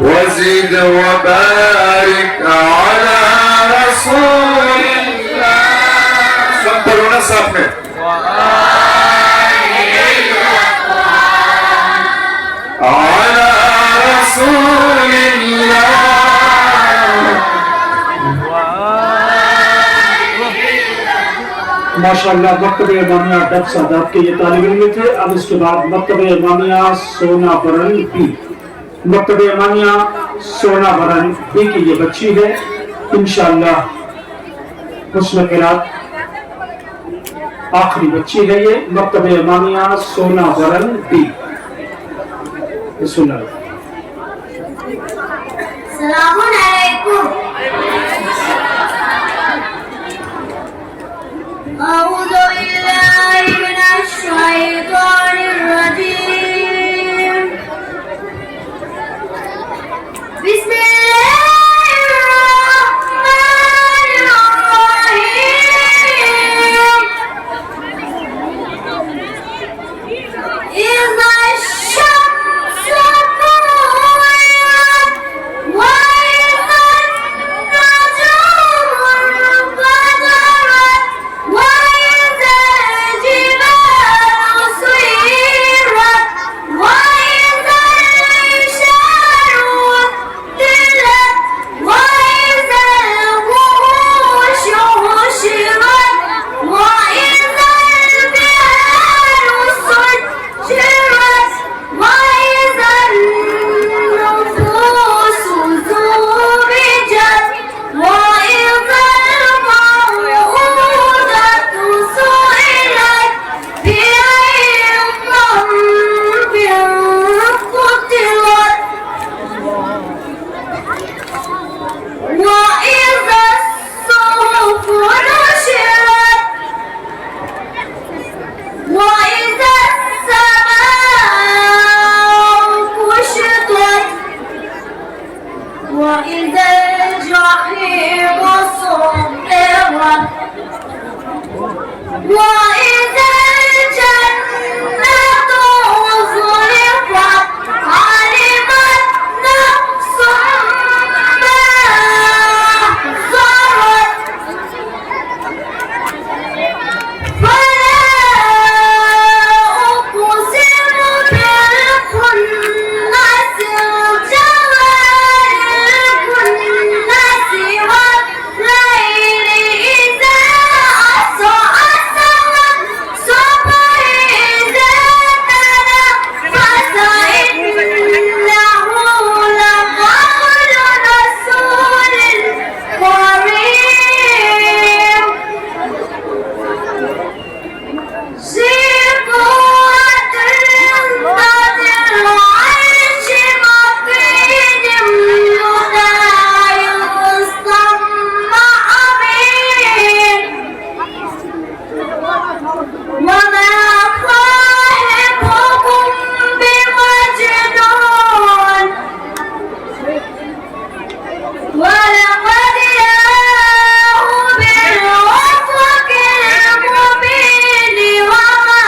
وزد وبارك على رسول الله. سب بولو نا ساتھ میں، على رسول الله. ماشاءاللہ مکتب امامیہ ڈف سادات کے یہ طالب علم تھے۔ اب اس کے بعد مکتب امامیہ سونا برن بی، مکتب امامیہ سونا برن بی کی یہ بچی ہے، انشاءاللہ حسن قرات آخری بچی ہے یہ، مکتب امامیہ سونا برن بی۔ بسم اللہ. السلام علیکم. أعوذ بالله من الشيطان الرجيم. بسم الله الرحمن الرحيم. إذا الشمس كورت وإذا النجوم انكدرت وإذا الجبال سيرت وإذا العشار عطلت وإذا الوحوش حشرت وإذا البحار سجرت وإذا النفوس زوجت وإذا الموءودة سئلت بأي ذنب قتلت وإذا الصحف نشرت وإذا السماء كشطت وإذا الجحيم سعرت وإذا الجنة أزلفت علمت نفس ما أحضرت فلا أقسم بالخنس الجوار الكنس والليل إذا عسعس والصبح إذا تنفس إنه لقول رسول كريم ذي قوة عند العرش مكين مطاع ثم أمين وما صاحبكم بمجنون ولقد جاءه بالأفق المبين وما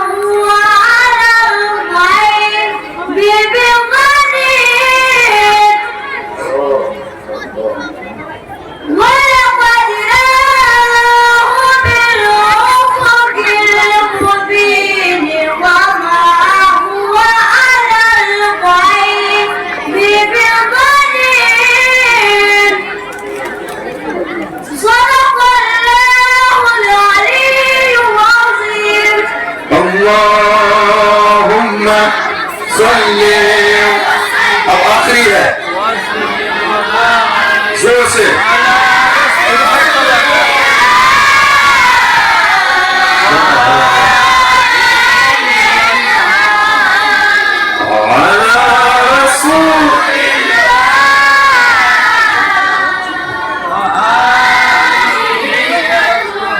هو على الغيب بضنين ولقد جاءه بالأفق المبين وما هو على الغيب بضنين صدق الله العلي العظيم. اللهم صل. اب آخری ہے زور سے. على رسول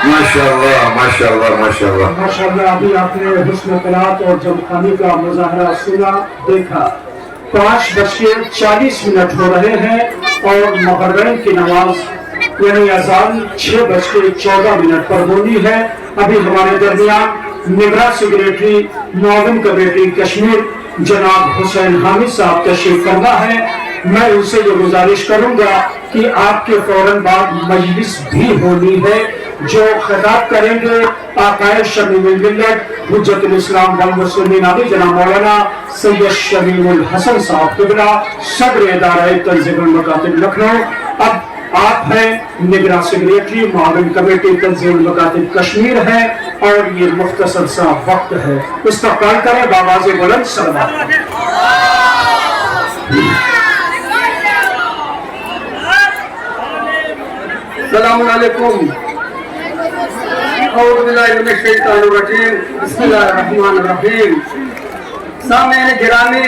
ماشاءاللہ ماشاءاللہ ماشاءاللہ. ماشاءاللہ. ابھی آپ نے حسن قرات اور جمخانی کا مظاہرہ سنا دیکھا. 5:40 ہو رہے ہیں اور مغرب کی نماز یعنی اذان 6:14 پر ہونی ہے. ابھی ہمارے درمیان نگراں سیکریٹری معاون کمیٹی کشمیر جناب حسین حامد صاحب تشریف فرما ہے. میں ان سے یہ گزارش کروں گا کہ آپ کے فوراً بعد مجلس بھی ہونی ہے. جو خطاب کریں گے آقائے شمیم الملت حجت الاسلام والمسلمین علی جناب مولانا سید شمیم الحسن صاحب قبلہ صدر ادارہ تنظیم المکاتب لکھنؤ. اب آپ ہیں نگراں سیکریٹری معاون کمیٹی تنظیم المکاتب کشمیر ہے اور یہ مختصر سا وقت ہے. استقبال کریں بآواز بلند سلام. السلام علیکم. اعوذ باللہ من الشیطان الرجیم. بسم اللہ الرحمن الرحیم. سامعین گرامی،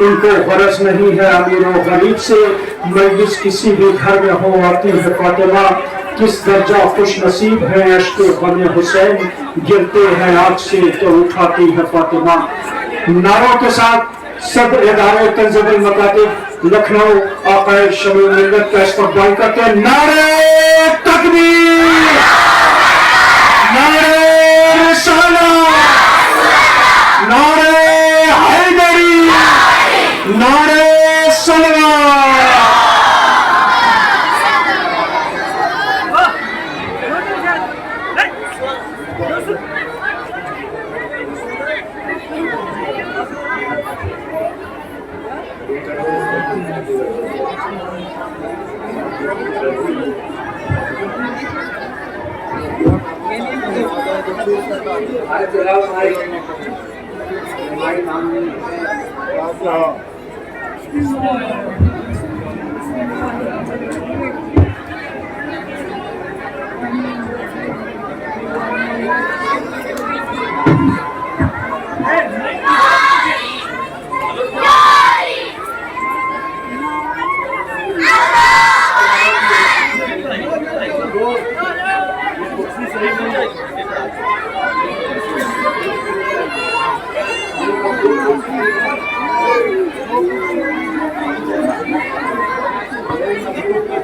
ان کو غرض نہیں ہے امیر و غریب سے، مجلس کسی بھی گھر میں ہو آتی ہے فاطمہ، کس درجہ خوش نصیب ہے عشق غم حسین، گرتے ہیں آگ سے تو اٹھاتی ہے فاطمہ۔ نعروں کے ساتھ سب ادارے تنظیم المکاتب لکھنؤ آقا شمیع ملت کا استقبال کرتے ہیں۔ نعرہ تکبیر، نعرہ رسالت، نعرہ حیدری، نعرہ صلوات۔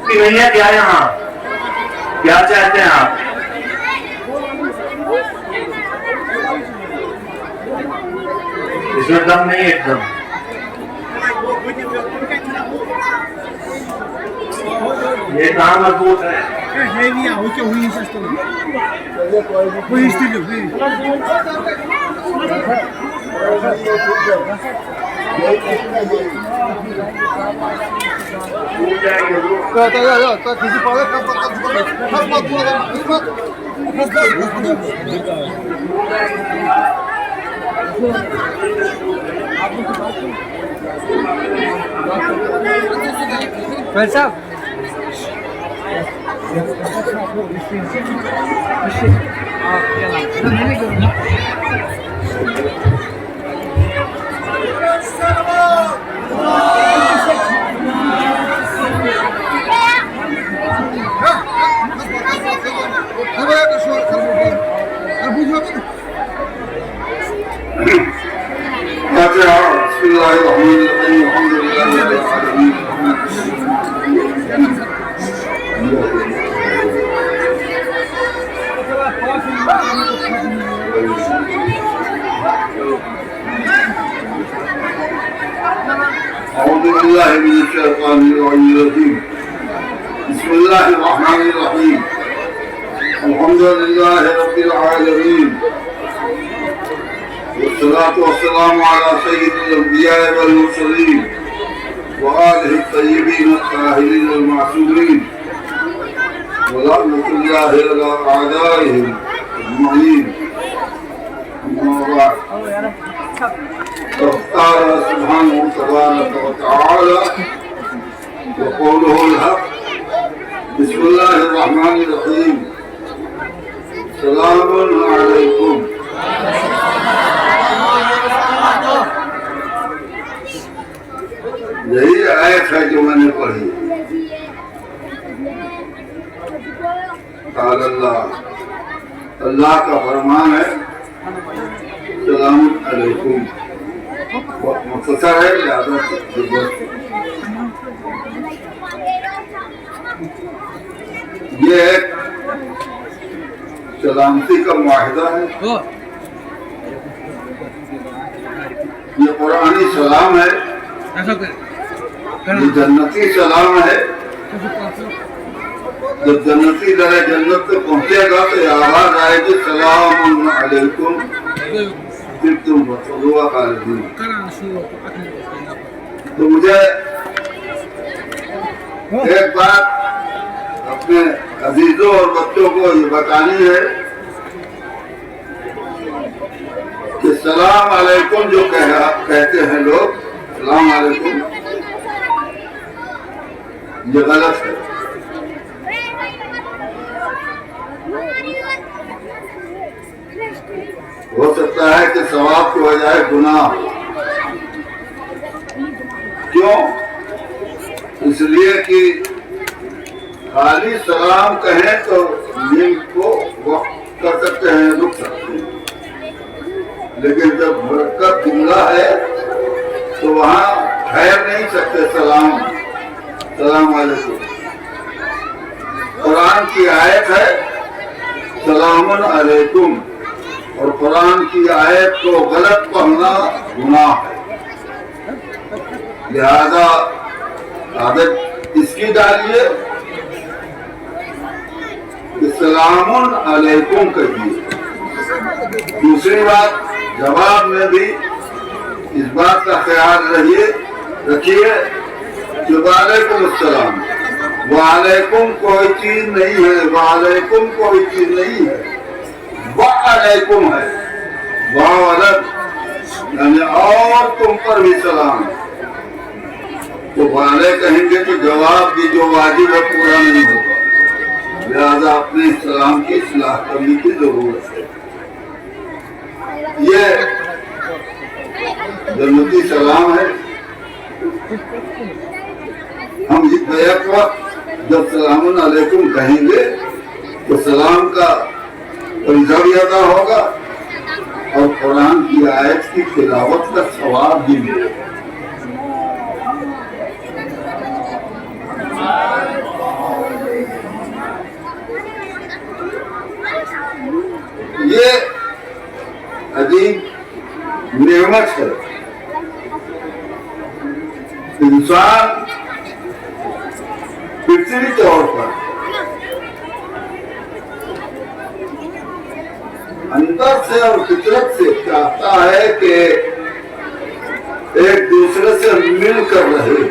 نہیں ہے کیا یہاں؟ کیا چاہتے ہیں آپ؟ اس میں دم نہیں، ایک دم یہ کہاں مضبوط ہے؟ بسم اللہ الرحمن الرحیم الحمد للہ رب العالمین اعوذ باللہ من الشیطان الرجیم بسم اللہ الرحمن الرحیم الحمد للہ رب العالمین والصلاة والسلام على سيد الأنبياء والمرسلين وآله الطيبين الطاهرين المعصومين ولعنة الله على أعدائهم أجمعين. أما بعد فقال سبحانه تبارك وتعالى وقوله الحق بسم الله الرحمن الرحيم سلام عليكم. یہی آیت ہے جو میں نے پڑھی. قال اللہ کا فرمان ہے سلام علیکم. مختصر ہے لہذا یہ ایک سلامتی کا معاہدہ ہے. یہ قرآنی سلام ہے، یہ جنتی سلام ہے. جب جنتی در جنت پہ پہنچے گا تو یہ آواز آئے گی سلام علیکم پھر تم بخلوا خالدین. تو مجھے ایک بات اپنے عزیزوں اور بچوں کو یہ بتانی ہے کہ سلام علیکم جو کہتے ہیں لوگ سلام علیکم، یہ غلط ہے. ہو سکتا ہے کہ ثواب کی بجائے گناہ. کیوں؟ اس لیے کہ خالی سلام کہیں تو نیند کو وقت کر سکتے ہیں، رک سکتے ہیں، لیکن جب مرکب جملہ ہے تو وہاں ٹھہر نہیں سکتے سلام، سلام علیکم۔ قرآن کی آیت ہے سلام علیکم، اور قرآن کی آیت کو غلط پڑھنا گناہ ہے، لہذا عادت اس کی ڈالیے کہ سلام علیکم کہیے۔ دوسری بات، جواب میں بھی اس بات کا خیال رکھیے کہ وعلیکم السلام، وعلیکم کوئی چیز نہیں ہے، وعلیکم کوئی چیز نہیں ہے، وعلیکم ہے، واو الگ، یعنی اور تم پر بھی سلام۔ تو والے کہیں گے تو جواب بھی جو واجب ہے پورا نہیں ہوگا، لہذا اپنے سلام کی اصلاح کرنے کی ضرورت ہے۔ یہ جنتی سلام ہے۔ ہم بیک وقت جب سلام علیکم کہیں گے تو سلام کا فریضہ بھی ادا ہوگا اور قرآن کی آیت کی تلاوت کا ثواب بھی ملے گا۔ یہ عجیب نعمت ہے، انسان فطری طور پر اندر سے اور فطرت سے چاہتا ہے کہ ایک دوسرے سے مل کر رہے۔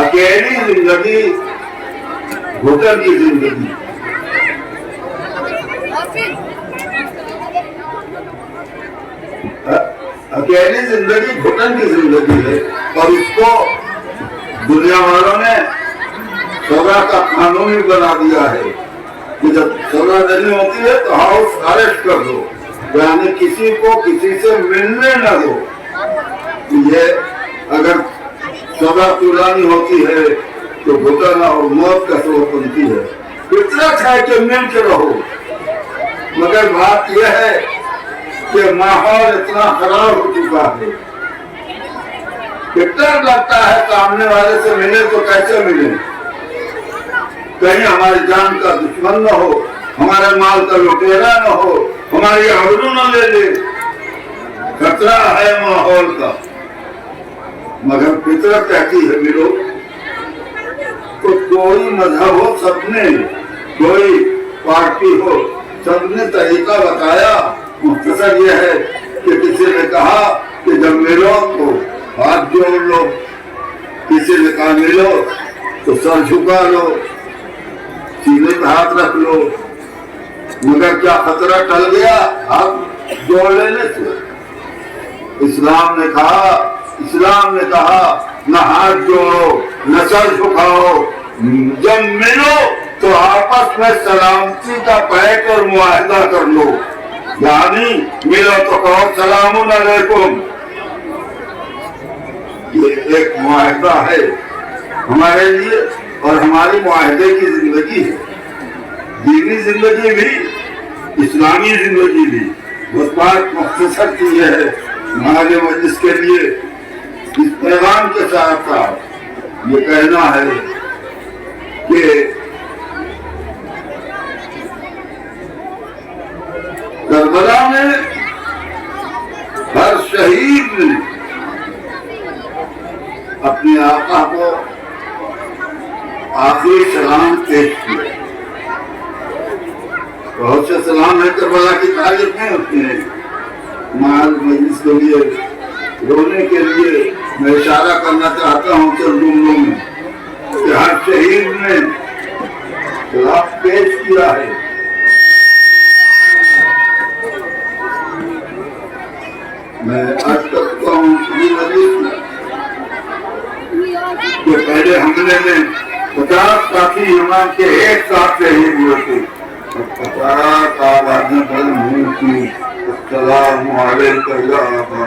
اکیلی زندگی گھٹن کی زندگی، اکیلی زندگی گھٹن کی زندگی ہے، اور اس کو دنیا والوں نے سزا کا قانون ہی بنا دیا ہے کہ جب سزا دینی ہوتی ہے تو ہاؤس اریسٹ کر دو، یعنی کسی کو کسی سے ملنے نہ دو۔ یہ اگر سزا پورانی ہوتی ہے تو گھٹن اور موت کا سبب بنتی ہے۔ فطرت ہے کہ مل کے رہو، مگر بات یہ ہے کہ ماحول اتنا خراب ہو چکا ہے کہ ڈر لگتا ہے سامنے والے سے ملے تو کیسے ملے، کہیں ہماری جان کا دشمن نہ ہو، ہمارے مال کا لٹیرا نہ ہو، ہماری آبرو نہ لے لے، خطرہ ہے ماحول کا۔ مگر فطرت کہتی ہے ملو۔ تو کوئی مذہب ہو، سب نے، کوئی پارٹی ہو، سب نے طریقہ بتایا۔ مختصر یہ ہے کہ کسی نے کہا کہ جب ملو تو ہاتھ جوڑ لو، کسی نے کہا ملو تو سر جھکا لو، سینے پہ ہاتھ رکھ لو۔ مگر کیا خطرہ ٹل گیا ہاتھ جوڑ لینے سے؟ اسلام نے کہا نہ ہاتھ جوڑو نہ سر جھکاؤ، جب ملو تو آپس میں سلامتی کا بیعت اور معاہدہ کر لو، یعنی ملو تو کہو سلام علیکم۔ یہ ایک معاہدہ ہے ہمارے لیے اور ہماری معاہدے کی زندگی ہے، دینی زندگی بھی، اسلامی زندگی بھی۔ بس بات مختصر کی یہ ہے ہمارے مجلس کے لیے، اس پیغام کے ساتھ ساتھ یہ کہنا ہے کہ کربلا میں ہر شہید نے اپنے آقا کو آخری سلام پیش کیا۔ بہت سے سلام ہے کربلا کی تعریف نہیں ہوتی ہے، مال مجلس کے لیے رونے کے لیے میں اشارہ کرنا چاہتا ہوں چند جملوں میں کہ ہر شہید نے سلام پیش کیا ہے۔ میں آج کرتا ہوں کہ پہلے حملے میں 50 ساتھی امام کے ایک ساتھ شہید ہوئے تھے، 50 آبادیاں بلند ہوئی تھی۔ السلام علیکم یا ابا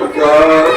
50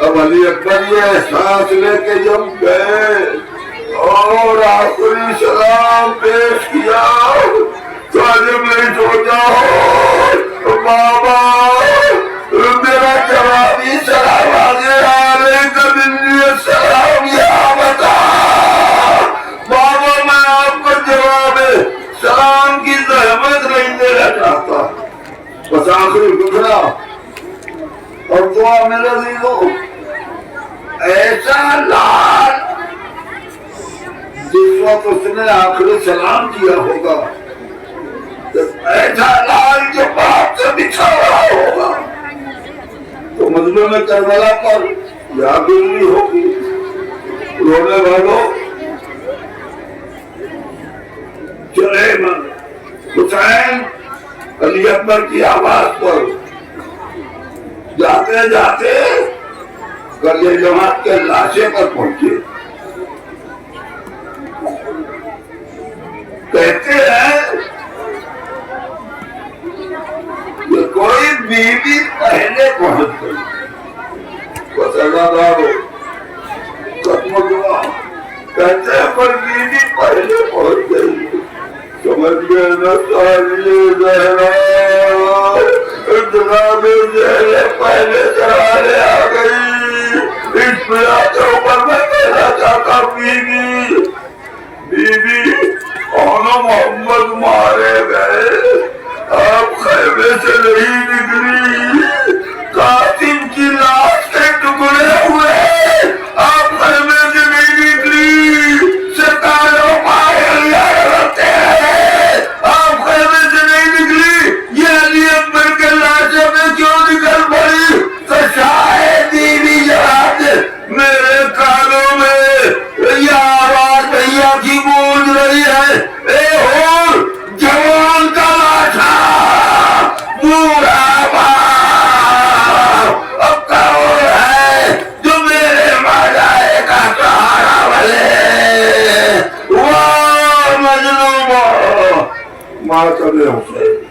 اب علی اکبر یہ احساس لے کے جب گئے اور آخری سلام پیش کیا تو جب نہیں سوچا بابا میرا جوابی سلام آگے علیکم السلام یا بتا بابا میں آپ کو جواب سلام کی زحمت نہیں دینا چاہتا بس آخری گزرا اور دعا میرا دیدو ایسا لال جس وقت اس نے آخری سلام کیا ہوگا ایسا لال جو باپ سے بچھا رہا ہوگا تو مظلوم کربلا پر یا گزری ہوگی رونے والوں چلے من حسین علی اکبر کی آواز پر جاتے جاتے گلیہ جماعت کے لاشے پر پہنچے کہتے ہیں کہ کوئی بیوی پہلے پہنچ گئی بس اللہ ختم دعا کہتے ہیں پر بیوی پہلے پہنچ گئی سمجھ گئے نا سالی زہرا جناب زہرے پہلے سرانے آ گئی اس پلا کے اوپر میں کہنا چاہتا بیوی بیوی آنا محمد مارے گئے آپ خیمے سے نہیں نکلی قاسم کی لاش کے ٹکڑے ہوئے آپ خیمے سے نہیں نکلی ستاروں پائے رہتے ہیں آپ خیمے سے نہیں نکلی یہ علی اکبر کے لاشے میں کیوں نکل پڑی تو شاید بیوی جہاد میرے کانوں میں یہ آواز بھیا کی گونج رہی ہے اے ہور جوان کا لاشا بوڑھا باپ اب کون ہے جو میرے ماجائے کا سہارا بھلے وہ مظلوم ماتم حسین